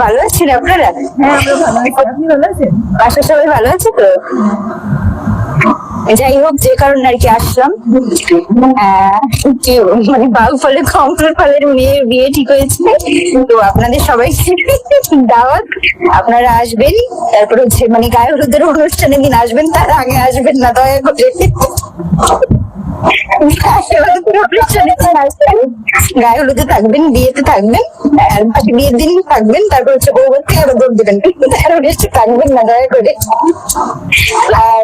ভালো আছেন আপনারা? হ্যাঁ, আমরা ভালো আছি। আপনি ভালো আছেন? বাসার সবাই ভালো আছে তো? যাই হোক, যে কারণে আর কি আসলাম, কি মানে বাঘ ফলে কমফোর্ট ফলের মেয়ের বিয়ে ঠিক হয়েছে, তো আপনাদের সবাইকে দাওয়াত। আপনারা আসবেন, তারপর হচ্ছে মানে গায়ে হলুদের অনুষ্ঠানের দিন আসবেন, তার আগে আসবেন না দয়া করে। গায়ে হলুদে থাকবেন, বিয়েতে থাকবেন, আর বাকি বিয়ের দিন থাকবেন, তারপর হচ্ছে বউবার থেকে আবার দৌড় দেবেন, থাকবেন না দয়া করে। আর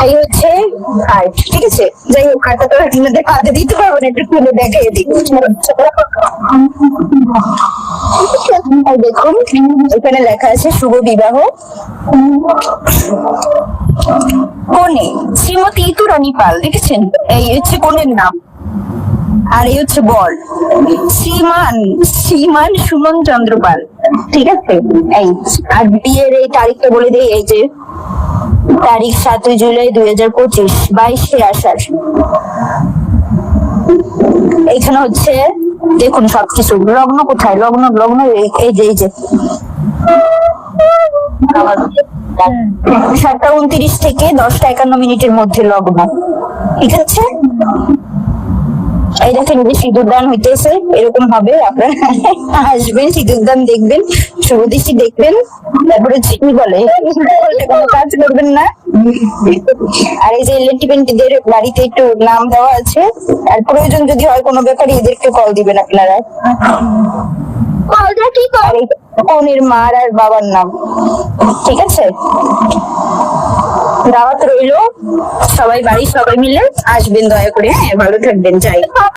এই হচ্ছে কার্ড, ঠিক আছে? যাই হোক, কার্ডটা তো আপনাদের কাঁধে দিতে পারবো না, একটু খুলে দেখাই দিই। দেখুন, এখানে লেখা আছে শুভ বিবাহ। কনে শ্রীমতী ইতুরানী পাল, দেখেছেন? এই হচ্ছে কনের নাম। আর এই হচ্ছে বর, শ্রীমান শ্রীমান সুমন চন্দ্র পাল, ঠিক আছে? এই আর বিয়ের এই তারিখটা বলে দিই, এই যে তারিখ 7 জুলাই 2025, 22শে আষাঢ়। এইখানে হচ্ছে দেখুন সবকিছু, লগ্ন কোথায়? লগ্ন লগ্ন এই যে 7:29 থেকে 10:51 মধ্যে লগ্ন, ঠিক আছে? এই দেখেন যে সিঁদুরদান হইতেছে, এরকম হবে। আপনারা আসবেন, সিঁদুরদান দেখবেন, শুভদৃষ্টি দেখবেন, তারপরে কি বলে কোনো কাজ করবেন না। আর এই যে এলএনটিদের বাড়িতে একটু নাম দেওয়া আছে, আর প্রয়োজন যদি হয় কোনো ব্যাপারে এদেরকে কল দিবেন আপনারা। কলটা কি করে? কনের মার আর বাবার নাম, ঠিক আছে? দাওয়াত রইলো, সবাই বাড়ির সবাই মিলে আসবেন দয়া করে। হ্যাঁ, ভালো থাকবেন, যাই।